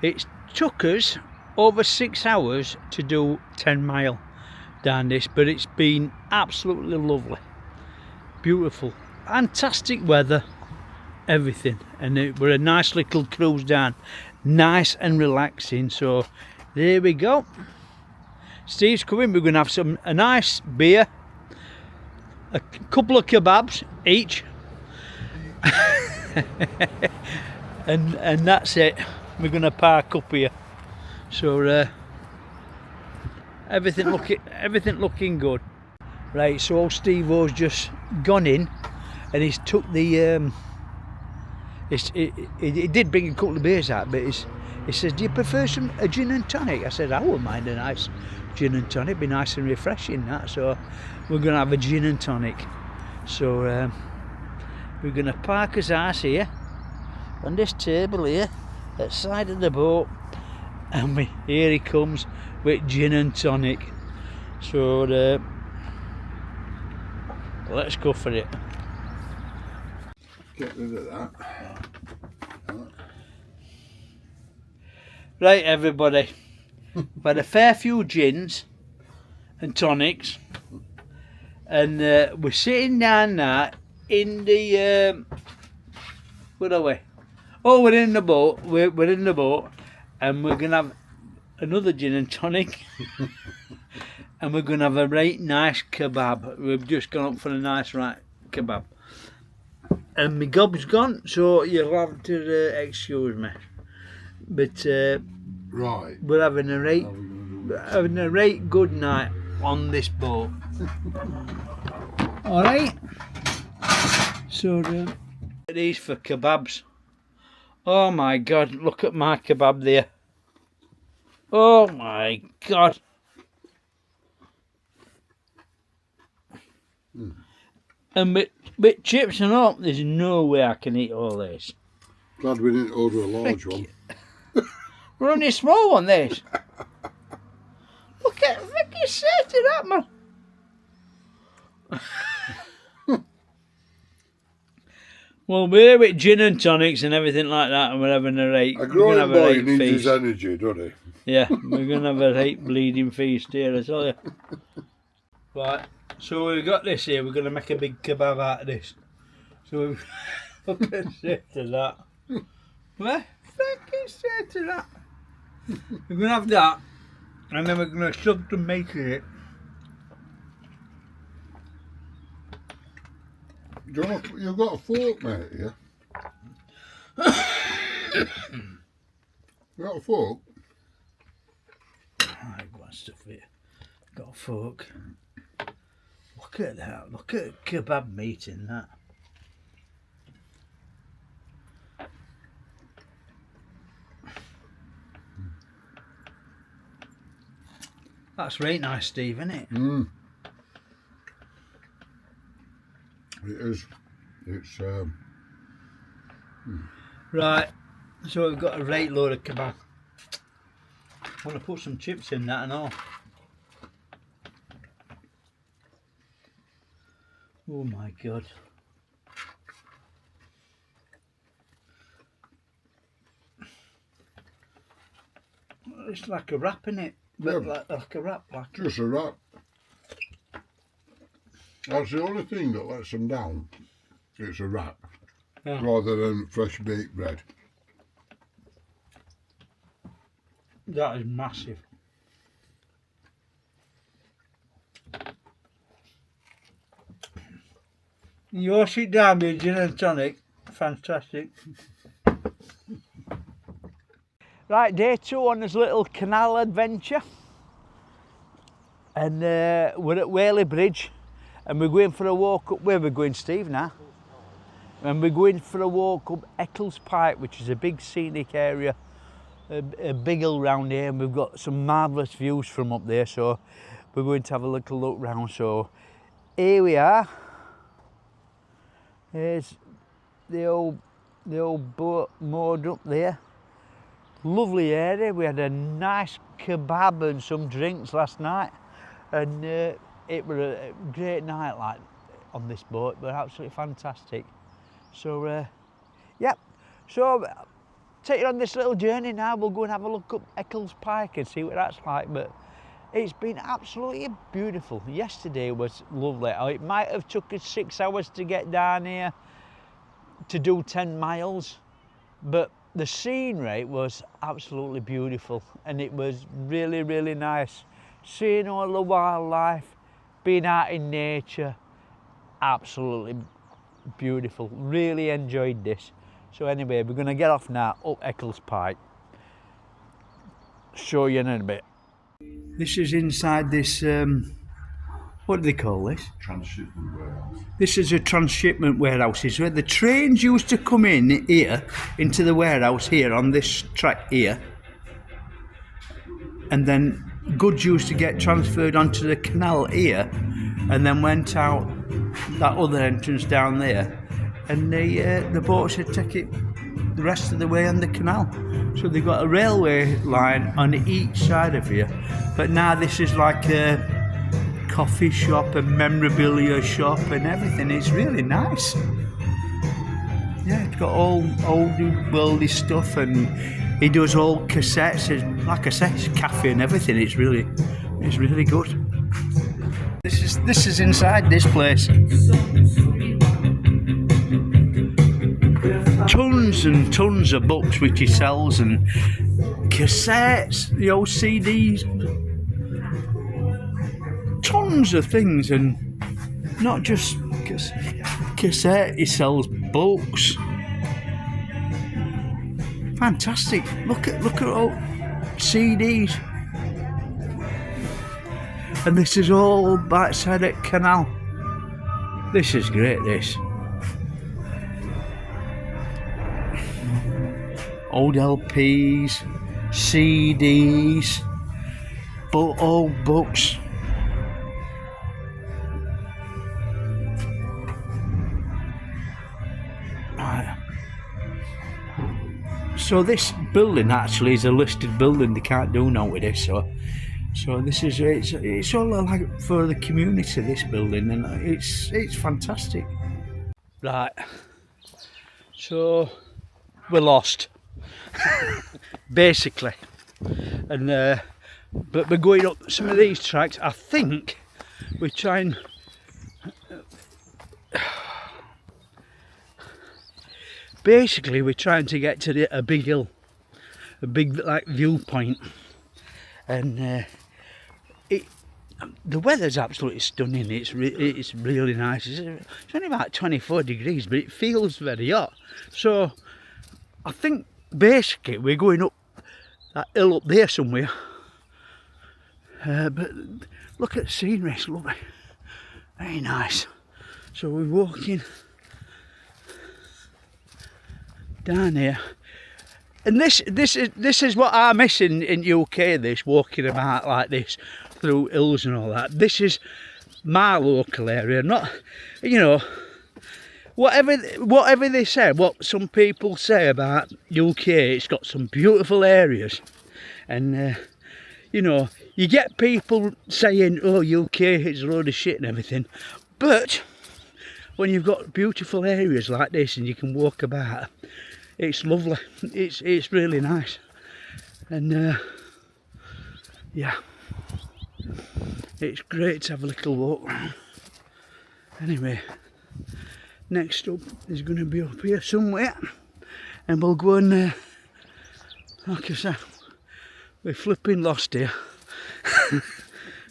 It took us over 6 hours to do 10 mile down this, but it's been absolutely lovely, beautiful, fantastic weather, everything, and it were a nice little cruise down, nice and relaxing. So there we go. Steve's coming. We're gonna have a nice beer, a couple of kebabs each, and that's it. We're gonna park up here. So everything looking good. Right, so Steve-O's just gone in and he's took the he did bring a couple of beers out, but he says, do you prefer a gin and tonic? I said, I wouldn't mind a nice gin and tonic, it'd be nice and refreshing, that. So we're gonna have a gin and tonic. So we're gonna park his ass here on this table here at the side of the boat, and here he comes with gin and tonic. So let's go for it. Get rid of that. Right, everybody, we've had a fair few gins and tonics, and we're sitting down now in the where are we? Oh, we're in the boat. We're in the boat, and we're gonna have another gin and tonic, and we're gonna have a right nice kebab. We've just gone up for a nice right kebab, and my gob's gone, so you'll have to excuse me. But right, we're having a right good night on this boat. All right. So these for kebabs. Oh my God! Look at my kebab there. Oh my God! And with chips and all, there's no way I can eat all this. Glad we didn't order a large one. We're only a small one, this. Look at the set of that, man. Well, we're here with gin and tonics and everything like that, and we're having a right. A growing boy needs feast. his energy, doesn't he? Yeah, we're going to have a right bleeding feast here, I tell you. Right, so we've got this here. We're going to make a big kebab out of this. So we've look at that. Well, fucking straight to that. We're going to have that, and then we're going to shove some meat in it. You've got a fork, mate, yeah? You got a fork? I've got stuff here. Got a fork. Look at that. Look at kebab meat in that. That's right nice, Steve, isn't it? Mm. It is. It's Right, so we've got a right load of kebab. I want to put some chips in that and all. Oh my God. It's like a wrap, innit? But yeah, like a wrap. Like just a wrap. That's the only thing that lets them down. It's a wrap, yeah. Rather than fresh baked bread. That is massive. You wash it down with gin and tonic. Fantastic. Right, day 2 on this little canal adventure. And we're at Whalley Bridge. And we're going for a walk up. Where are we going, Steve, now? And we're going for a walk up Eckles Pike, which is a big scenic area. A big hill round here, and we've got some marvellous views from up there, so we're going to have a little look round. So here we are. Here's the old boat moored up there. Lovely area. We had a nice kebab and some drinks last night, and it was a great night like on this boat. But absolutely fantastic. So yep. So take you on this little journey now. We'll go and have a look up Eckles Pike and see what that's like. But it's been absolutely beautiful. Yesterday was lovely. It might have took us 6 hours to get down here to do 10 miles, but the scenery was absolutely beautiful, and it was really, really nice. Seeing all the wildlife, being out in nature, absolutely beautiful. Really enjoyed this. So anyway, we're going to get off now up Eckles Pike. Show you in a bit. This is inside this, what do they call this? Transshipment Warehouse. This is a transshipment warehouse. It's where the trains used to come in here, into the warehouse here on this track here. And then goods used to get transferred onto the canal here, and then went out that other entrance down there. And the boats would take it the rest of the way on the canal. So they've got a railway line on each side of here. But now this is like a coffee shop, a memorabilia shop and everything. It's really nice. Yeah, it's got all old worldy stuff, and he does all cassettes. Like I said, it's cafe and everything. It's really good. This is inside this place. Tons and tons of books which he sells, and cassettes, the old CDs, tons of things, and not just cassette, he sells books. Fantastic. Look at all CDs. And this is all backside at canal. This is great, this. Old LPs, CDs, old books. Right. So this building actually is a listed building. They can't do no with this. So this is it's all like for the community, this building, and it's fantastic. Right. So we're lost. Basically, and but we're going up some of these tracks. I think we're trying. Basically, we're trying to get to a big hill, a big like viewpoint, and the weather's absolutely stunning. It's really nice. It's only about 24 degrees, but it feels very hot. So I think basically we're going up that hill up there somewhere. But look at the scenery, it's lovely, very nice. So we're walking down here, and this is what I miss in UK. This walking about like this through hills and all that. This is my local area, not, you know, whatever they say, what some people say about UK, it's got some beautiful areas, and you know, you get people saying, oh, UK is a load of shit and everything, but when you've got beautiful areas like this and you can walk about, it's lovely. It's really nice, and yeah, it's great to have a little walk round. Anyway, next up is going to be up here somewhere, and we'll go and like I said, we're flipping lost here.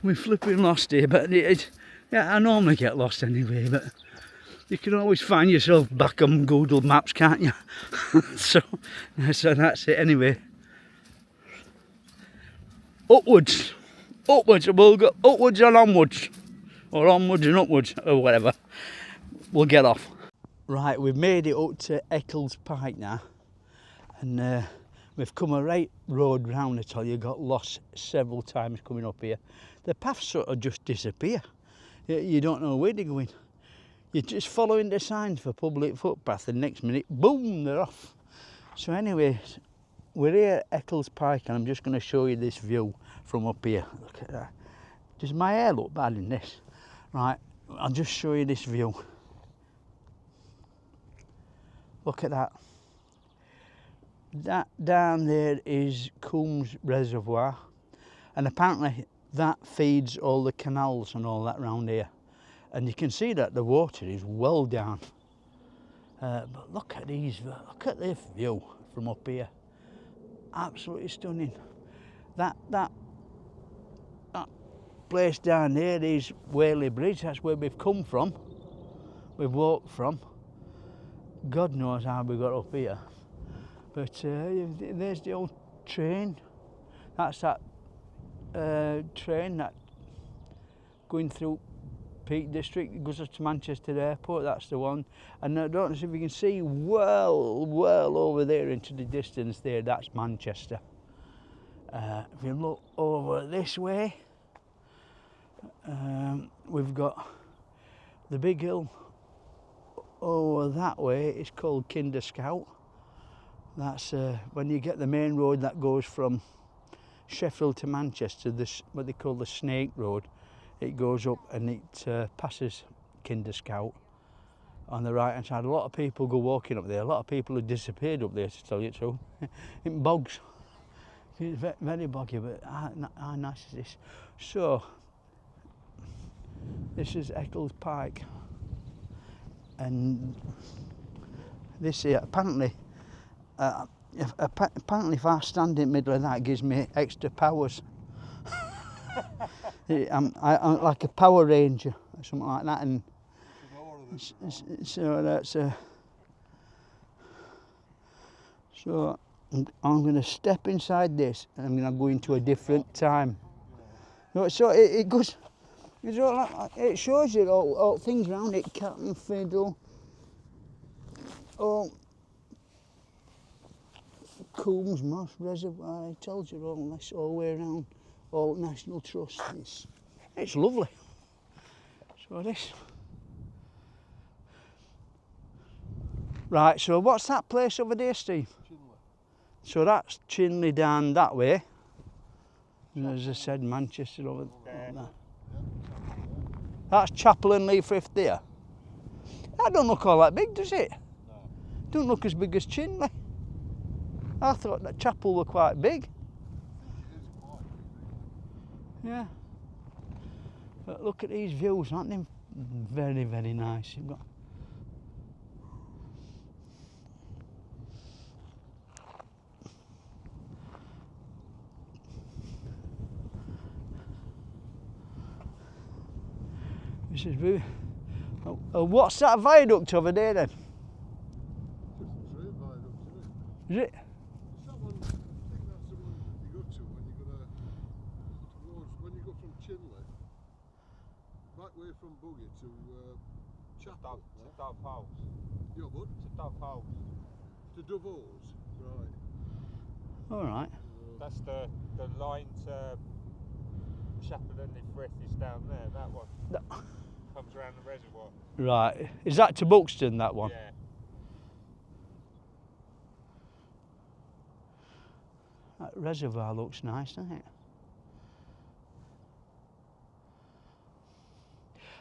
We're flipping lost here, but yeah, I normally get lost anyway, but you can always find yourself back on Google Maps, can't you? so that's it anyway. Upwards, we'll go upwards and onwards, or onwards and upwards, or whatever. We'll get off. Right, we've made it up to Eckles Pike now, and we've come a right road round. I tell you, got lost several times coming up here. The paths sort of just disappear. You don't know where they're going. You're just following the signs for public footpath, and next minute, boom, they're off. So anyway, we're here at Eckles Pike, and I'm just going to show you this view from up here. Look at that. Does my hair look bad in this? Right, I'll just show you this view. Look at that. That down there is Coombs Reservoir, and apparently that feeds all the canals and all that round here. And you can see that the water is well down. But look at look at this view from up here. Absolutely stunning. That place down there is Whalley Bridge. That's where we've come from. We've walked from. God knows how we got up here. But there's the old train. That's that train that going through Peak District. It goes up to Manchester Airport. That's the one. And I don't know if you can see well over there into the distance there. That's Manchester. If you look over this way, we've got the big hill over that way. It's called Kinder Scout. That's when you get the main road that goes from Sheffield to Manchester, this what they call the Snake Road. It goes up and it passes Kinder Scout on the right hand side. A lot of people go walking up there. A lot of people have disappeared up there, to tell you the truth. It bogs. It's very boggy, but how nice is this? So this is Eckles Pike, and this here apparently if I stand in the middle of that, it gives me extra powers. I'm like a Power Ranger or something like that, and so that's so I'm going to step inside this, and I'm going to go into a different time. So it goes. It shows you all things around it, cat and fiddle, all Coombs Moss Reservoir. It tells you all this all the way around, all National Trust. It's lovely. So this. Right, so what's that place over there, Steve? Chinley. So that's Chinley down that way. And as I said, Manchester over there. That's Chapel and Leafrift there. That don't look all that big, does it? No. Don't look as big as Chinley. I thought that Chapel were quite big. Yeah. But look at these views, aren't they? Very, very nice. You've got this is really. What's that viaduct over there then? Just a train viaduct, isn't it? Is it? It's that one, I think that's the one you go to when you're gonna towards when you go from Chinley back way from Buggy to Chapel. To Dove House. Yeah, bud. To Dove House. To Dove's, right. Alright. That's the line to Chapel and Leafrift is down there, that one. Comes around the reservoir. Right. Is that to Buxton, that one? Yeah. That reservoir looks nice, doesn't it?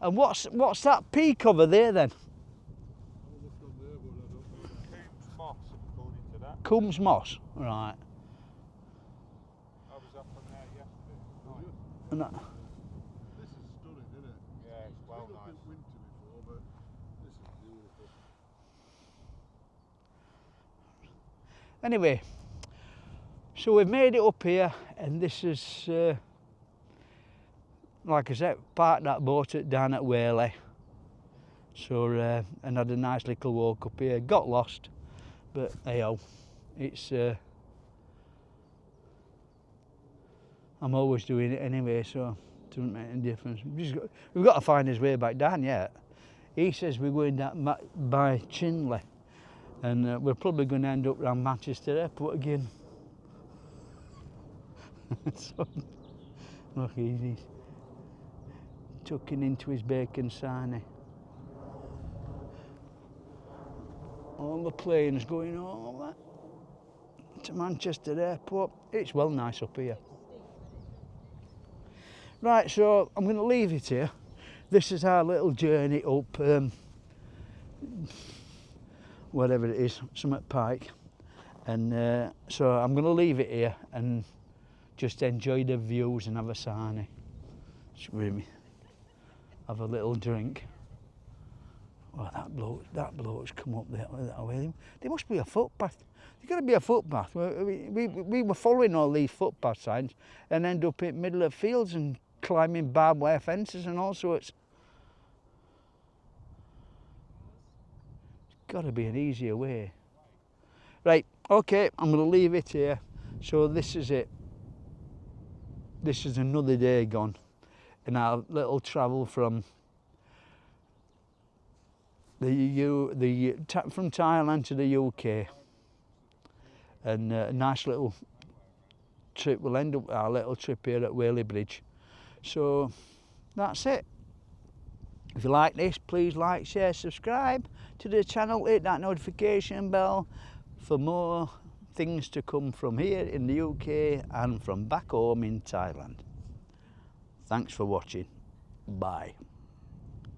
And what's that peak over there then? I'll look on there, but I don't know. Coombs Moss, according to that. Coombs Moss, right. I was up on there yesterday. Was you? And that, This is stunning, isn't it? Yeah, it's well I've not nice. been winter before, but this is beautiful. anyway, so we've made it up here, and this is, like I said, parked that boat down at Whalley. So, and had a nice little walk up here. Got lost, but hey-oh, it's. I'm always doing it anyway, so it doesn't make any difference. We've got to find his way back down yet. He says we're going down by Chinley, and we're probably going to end up around Manchester Airport again. So, look, he's tucking into his bacon sarnie. All the planes going over to Manchester Airport. It's well nice up here. Right, so I'm going to leave it here. This is our little journey up, whatever it is, Summit Pike. And so I'm going to leave it here and just enjoy the views and have a sarnie. Really, have a little drink. Oh, that bloke's come up that way. There must be a footpath. There's got to be a footpath. We were following all these footpath signs and end up in the middle of fields and climbing barbed wire fences and all sorts. There's got to be an easier way. Right, okay, I'm going to leave it here. So this is it. This is another day gone in our little travel from from Thailand to the UK. And a nice little trip. We'll end up our little trip here at Whalley Bridge. So that's it. If you like this, please like, share, subscribe to the channel, hit that notification bell for more things to come from here in the UK and from back home in Thailand. Thanks for watching. Bye.